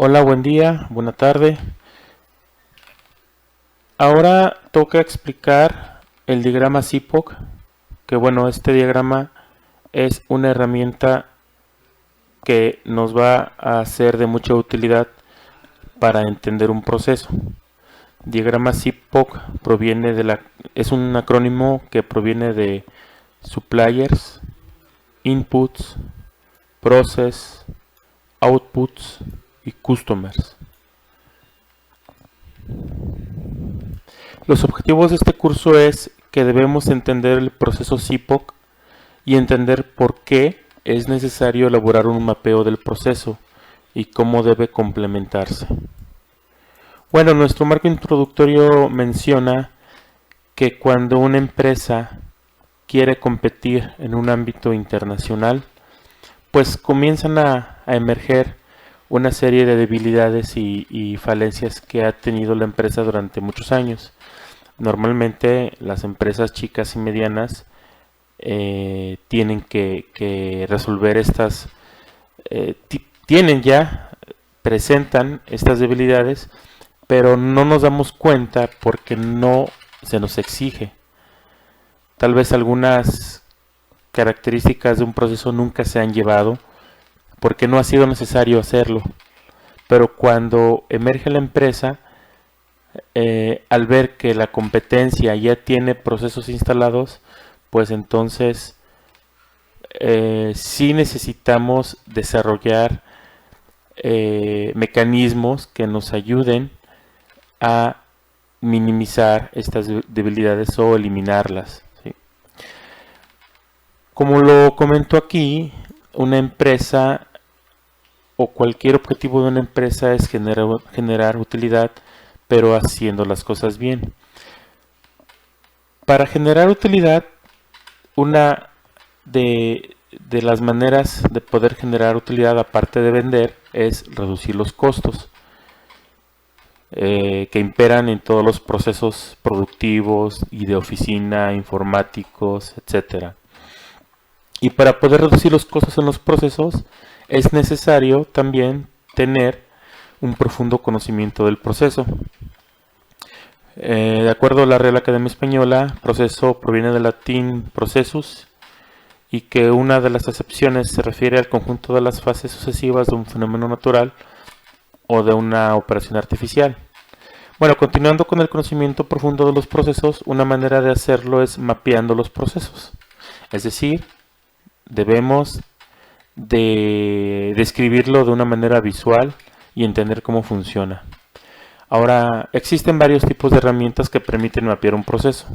Hola, buen día, buena tarde. Ahora toca explicar el diagrama CIPOC, que bueno, este diagrama es una herramienta que nos va a ser de mucha utilidad para entender un proceso. Diagrama CIPOC es un acrónimo que proviene de Suppliers, Inputs, Process, Outputs y Customers. Los objetivos de este curso es que debemos entender el proceso CIPOC y entender por qué es necesario elaborar un mapeo del proceso y cómo debe complementarse. Bueno, nuestro marco introductorio menciona que cuando una empresa quiere competir en un ámbito internacional, pues comienzan a emerger una serie de debilidades y falencias que ha tenido la empresa durante muchos años. Normalmente las empresas chicas y medianas tienen que resolver estas, presentan estas debilidades, pero no nos damos cuenta porque no se nos exige. Tal vez algunas características de un proceso nunca se han llevado porque no ha sido necesario hacerlo, pero cuando emerge la empresa, al ver que la competencia ya tiene procesos instalados, pues entonces sí necesitamos desarrollar mecanismos que nos ayuden a minimizar estas debilidades o eliminarlas, ¿sí? Como lo comento aquí, una empresa o cualquier objetivo de una empresa es generar utilidad, pero haciendo las cosas bien. Para generar utilidad, una de las maneras de poder generar utilidad, aparte de vender, es reducir los costos que imperan en todos los procesos productivos y de oficina, informáticos, etc. Y para poder reducir los costos en los procesos, es necesario también tener un profundo conocimiento del proceso. De acuerdo a la Real Academia Española, proceso proviene del latín processus y que una de las acepciones se refiere al conjunto de las fases sucesivas de un fenómeno natural o de una operación artificial. Bueno, continuando con el conocimiento profundo de los procesos, una manera de hacerlo es mapeando los procesos. Es decir, debemos de describirlo de una manera visual y entender cómo funciona. Ahora, existen varios tipos de herramientas que permiten mapear un proceso,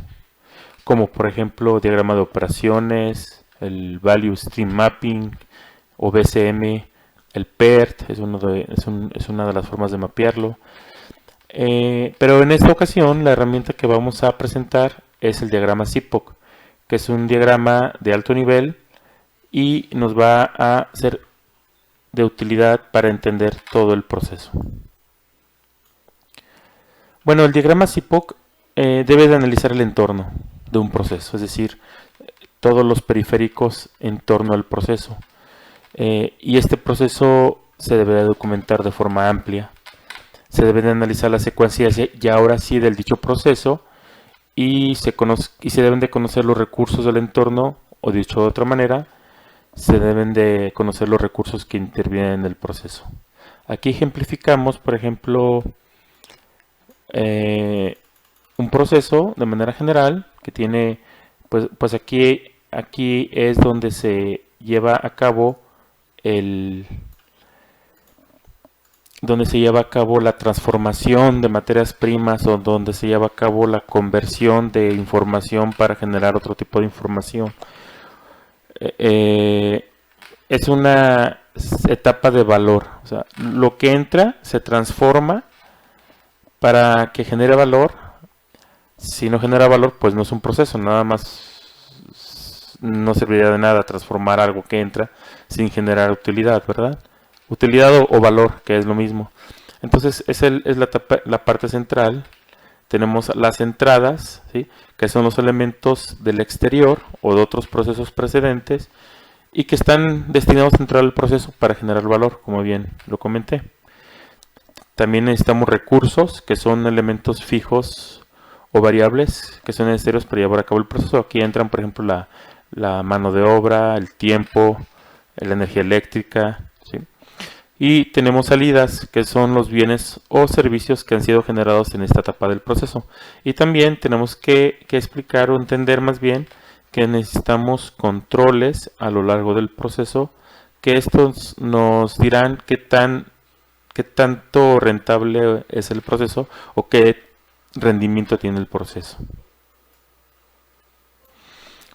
como por ejemplo diagrama de operaciones, el Value Stream Mapping o VCM, el PERT es una de las formas de mapearlo. Pero en esta ocasión la herramienta que vamos a presentar es el diagrama CIPOC, que es un diagrama de alto nivel y nos va a ser de utilidad para entender todo el proceso. Bueno, el diagrama CIPOC debe de analizar el entorno de un proceso, es decir, todos los periféricos en torno al proceso. Y este proceso se debe de documentar de forma amplia. Se debe de analizar las secuencias ya ahora sí del dicho proceso y se deben de conocer los recursos del entorno, o dicho de otra manera, se deben de conocer los recursos que intervienen en el proceso. Aquí ejemplificamos, por ejemplo, un proceso de manera general que tiene, pues aquí es donde se lleva a cabo la transformación de materias primas o donde se lleva a cabo la conversión de información para generar otro tipo de información. Es una etapa de valor, o sea, lo que entra se transforma para que genere valor. Si no genera valor, pues no es un proceso, nada más no serviría de nada transformar algo que entra sin generar utilidad, ¿verdad? Utilidad o valor, que es lo mismo. Entonces es la parte central. Tenemos las entradas, ¿sí?, que son los elementos del exterior o de otros procesos precedentes y que están destinados a entrar al proceso para generar valor, como bien lo comenté. También necesitamos recursos, que son elementos fijos o variables, que son necesarios para llevar a cabo el proceso. Aquí entran, por ejemplo, la mano de obra, el tiempo, la energía eléctrica, ¿sí? Y tenemos salidas, que son los bienes o servicios que han sido generados en esta etapa del proceso. Y también tenemos que explicar o entender más bien que necesitamos controles a lo largo del proceso, que estos nos dirán qué tanto rentable es el proceso o qué rendimiento tiene el proceso.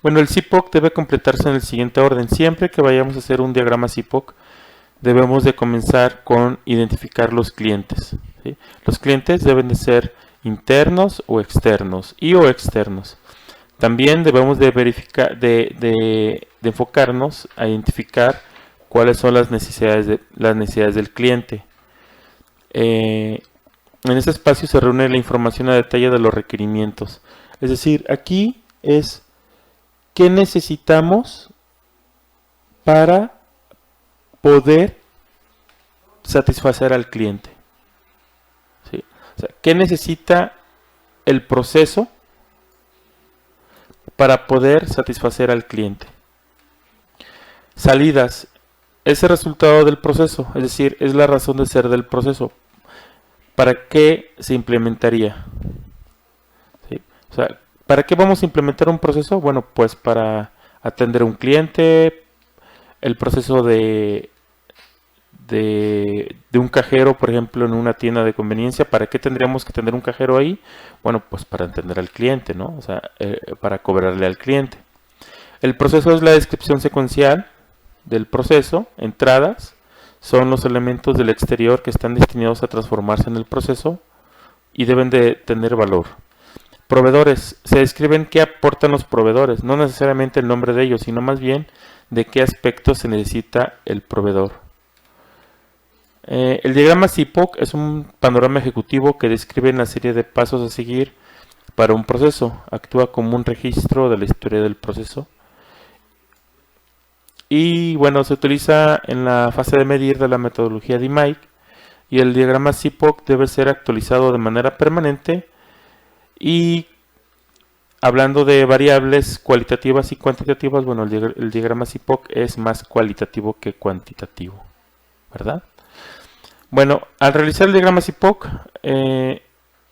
Bueno, el CIPOC debe completarse en el siguiente orden. Siempre que vayamos a hacer un diagrama CIPOC, debemos de comenzar con identificar los clientes, ¿sí? Los clientes deben de ser internos o externos o externos. También debemos de verificar, de enfocarnos a identificar cuáles son las necesidades del cliente. En este espacio se reúne la información a detalle de los requerimientos. Es decir, aquí es qué necesitamos para poder satisfacer al cliente, ¿sí? O sea, ¿qué necesita el proceso para poder satisfacer al cliente? Salidas. Es el resultado del proceso, es decir, es la razón de ser del proceso. ¿Para qué se implementaría? ¿Sí? O sea, ¿para qué vamos a implementar un proceso? Bueno, pues para atender a un cliente, el proceso de un cajero, por ejemplo, en una tienda de conveniencia. ¿Para qué tendríamos que tener un cajero ahí? Bueno, pues para atender al cliente, ¿no? O sea, para cobrarle al cliente. El proceso es la descripción secuencial del proceso. Entradas son los elementos del exterior que están destinados a transformarse en el proceso y deben de tener valor. Proveedores. Se describen qué aportan los proveedores, no necesariamente el nombre de ellos, sino más bien de qué aspectos se necesita el proveedor. El diagrama CIPOC es un panorama ejecutivo que describe una serie de pasos a seguir para un proceso. Actúa como un registro de la historia del proceso. Y bueno, se utiliza en la fase de medir de la metodología DMAIC, y el diagrama CIPOC debe ser actualizado de manera permanente. Y hablando de variables cualitativas y cuantitativas, bueno, el diagrama CIPOC es más cualitativo que cuantitativo, ¿verdad? Bueno, al realizar el diagrama CIPOC,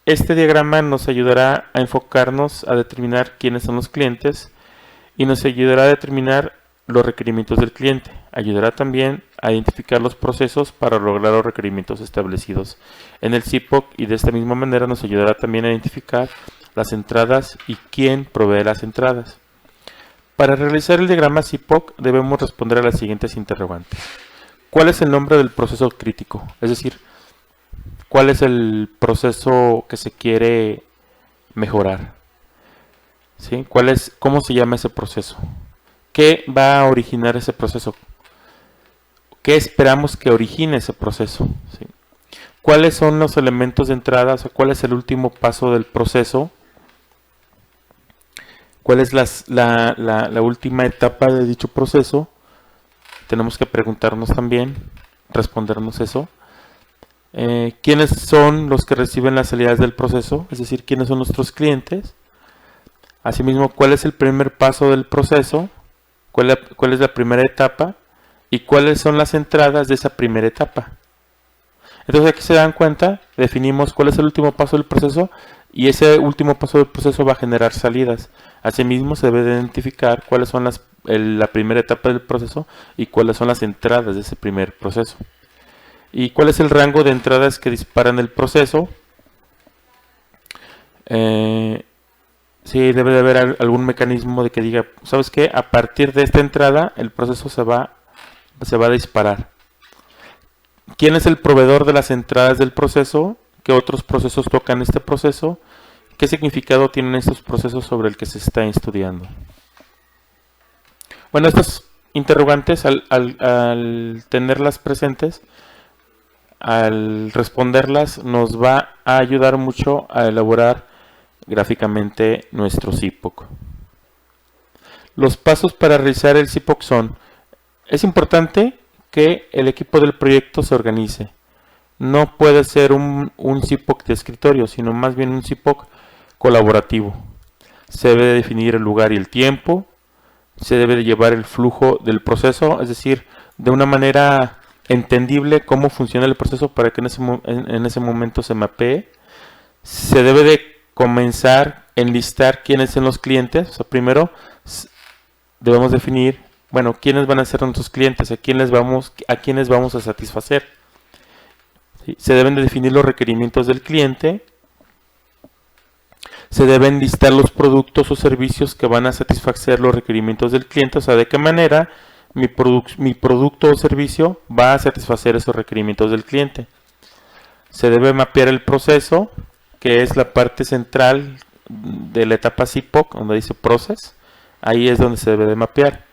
este diagrama nos ayudará a enfocarnos a determinar quiénes son los clientes y nos ayudará a determinar los requerimientos del cliente. Ayudará también a identificar los procesos para lograr los requerimientos establecidos en el CIPOC, y de esta misma manera nos ayudará también a identificar las entradas y quién provee las entradas. Para realizar el diagrama CIPOC debemos responder a las siguientes interrogantes. ¿Cuál es el nombre del proceso crítico? Es decir, ¿cuál es el proceso que se quiere mejorar? ¿Sí? ¿Cómo se llama ese proceso? ¿Qué va a originar ese proceso? ¿Qué esperamos que origine ese proceso? ¿Sí? ¿Cuáles son los elementos de entrada? O sea, ¿cuál es el último paso del proceso? ¿Cuál es la última etapa de dicho proceso? Tenemos que preguntarnos también, respondernos eso. ¿Quiénes son los que reciben las salidas del proceso? Es decir, ¿quiénes son nuestros clientes? Asimismo, ¿cuál es el primer paso del proceso? ¿Cuál es la primera etapa? ¿Y cuáles son las entradas de esa primera etapa? Entonces aquí se dan cuenta, definimos cuál es el último paso del proceso, y ese último paso del proceso va a generar salidas. Asimismo, se debe de identificar cuáles son la primera etapa del proceso y cuáles son las entradas de ese primer proceso. ¿Y cuál es el rango de entradas que disparan el proceso? Sí, debe de haber algún mecanismo de que diga, ¿sabes qué? A partir de esta entrada el proceso se va a disparar. ¿Quién es el proveedor de las entradas del proceso? ¿Qué otros procesos tocan este proceso? ¿Qué significado tienen estos procesos sobre el que se está estudiando? Bueno, estas interrogantes, al tenerlas presentes, al responderlas, nos va a ayudar mucho a elaborar gráficamente nuestro CIPOC. Los pasos para realizar el CIPOC son: es importante que el equipo del proyecto se organice. no puede ser un CIPOC de escritorio, sino más bien un CIPOC colaborativo. Se debe definir el lugar y el tiempo, se debe de llevar el flujo del proceso, es decir, de una manera entendible cómo funciona el proceso para que en ese momento se mapee. Se debe de comenzar a enlistar quiénes son los clientes. O sea, primero debemos definir, bueno, quiénes van a ser nuestros clientes, a quiénes vamos a satisfacer. ¿Sí? Se deben de definir los requerimientos del cliente. Se deben listar los productos o servicios que van a satisfacer los requerimientos del cliente, o sea, de qué manera mi producto o servicio va a satisfacer esos requerimientos del cliente. Se debe mapear el proceso, que es la parte central de la etapa CIPOC, donde dice Process. Ahí es donde se debe de mapear.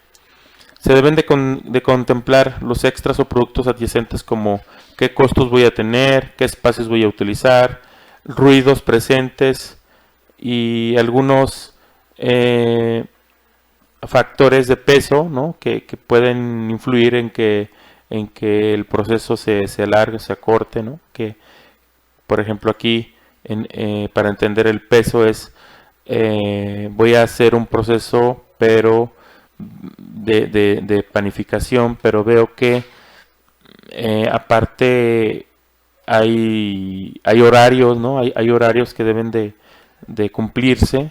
Se deben de contemplar los extras o productos adyacentes, como qué costos voy a tener, qué espacios voy a utilizar, ruidos presentes y algunos factores de peso, ¿no? que pueden influir en que el proceso se alargue, se acorte, ¿no? Que, por ejemplo, aquí para entender el peso es voy a hacer un proceso pero de panificación, pero veo que aparte hay horarios, ¿no? Hay horarios que deben de cumplirse,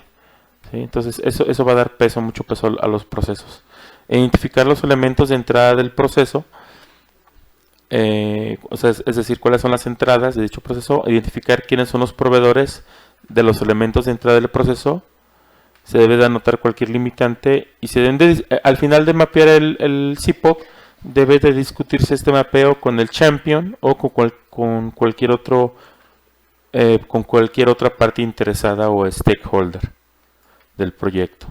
¿sí? Entonces eso va a dar mucho peso a los procesos. Identificar los elementos de entrada del proceso, o sea, es decir, cuáles son las entradas de dicho proceso. Identificar quiénes son los proveedores de los elementos de entrada del proceso. Se debe de anotar cualquier limitante y se deben al final de mapear el CIPOC, debe de discutirse este mapeo con el champion o con cualquier otra parte interesada o stakeholder del proyecto.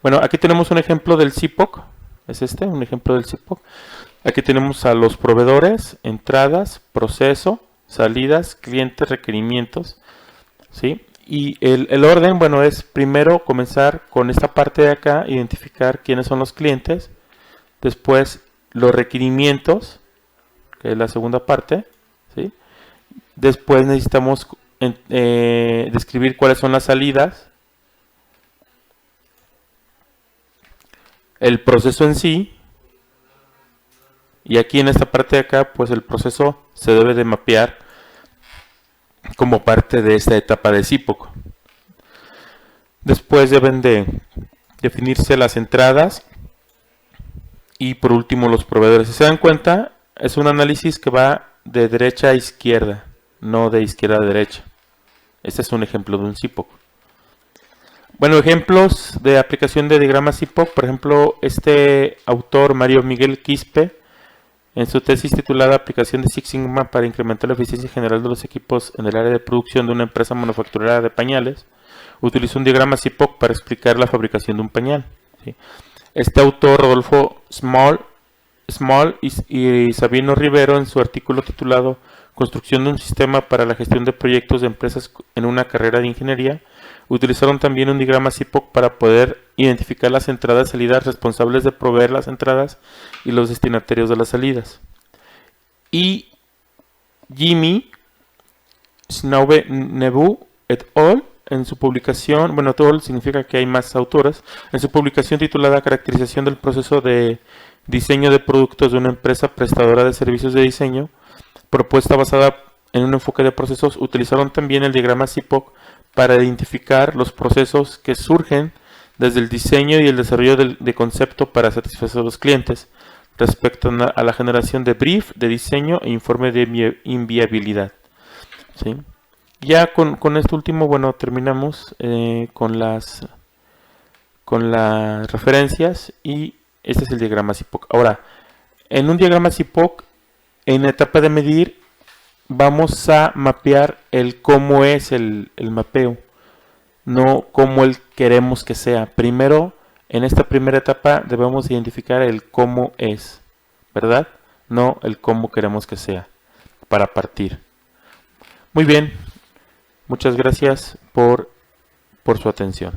Bueno, aquí tenemos un ejemplo del CIPOC. Es un ejemplo del CIPOC. Aquí tenemos a los proveedores, entradas, proceso, salidas, clientes, requerimientos, ¿sí? Y el orden, bueno, es primero comenzar con esta parte de acá, identificar quiénes son los clientes, después los requerimientos, que es la segunda parte, ¿sí? Después necesitamos describir cuáles son las salidas, el proceso en sí, y aquí en esta parte de acá, pues el proceso se debe de mapear como parte de esta etapa de CIPOC. Después deben de definirse las entradas y por último los proveedores. Si se dan cuenta, es un análisis que va de derecha a izquierda, no de izquierda a derecha. Este es un ejemplo de un CIPOC. Bueno, ejemplos de aplicación de diagramas CIPOC. Por ejemplo, este autor, Mario Miguel Quispe, en su tesis titulada Aplicación de Six Sigma para incrementar la eficiencia general de los equipos en el área de producción de una empresa manufacturera de pañales, utilizó un diagrama CIPOC para explicar la fabricación de un pañal, ¿sí? Este autor, Rodolfo Small y Sabino Rivero, en su artículo titulado Construcción de un sistema para la gestión de proyectos de empresas en una carrera de ingeniería, utilizaron también un diagrama CIPOC para poder identificar las entradas y salidas responsables de proveer las entradas y los destinatarios de las salidas. Y Jimmy Snaube-Nebu et al. En su publicación, bueno, todo significa que hay más autores, en su publicación titulada Caracterización del proceso de diseño de productos de una empresa prestadora de servicios de diseño, propuesta basada en un enfoque de procesos, utilizaron también el diagrama CIPOC para identificar los procesos que surgen desde el diseño y el desarrollo de concepto para satisfacer a los clientes, respecto a la generación de brief, de diseño e informe de inviabilidad, ¿sí? Ya con esto último, bueno, terminamos con las referencias y este es el diagrama CIPOC. Ahora, en un diagrama CIPOC, en la etapa de medir, vamos a mapear el cómo es el mapeo, no cómo queremos que sea. Primero, en esta primera etapa debemos identificar el cómo es, ¿verdad? No el cómo queremos que sea, para partir. Muy bien, muchas gracias por su atención.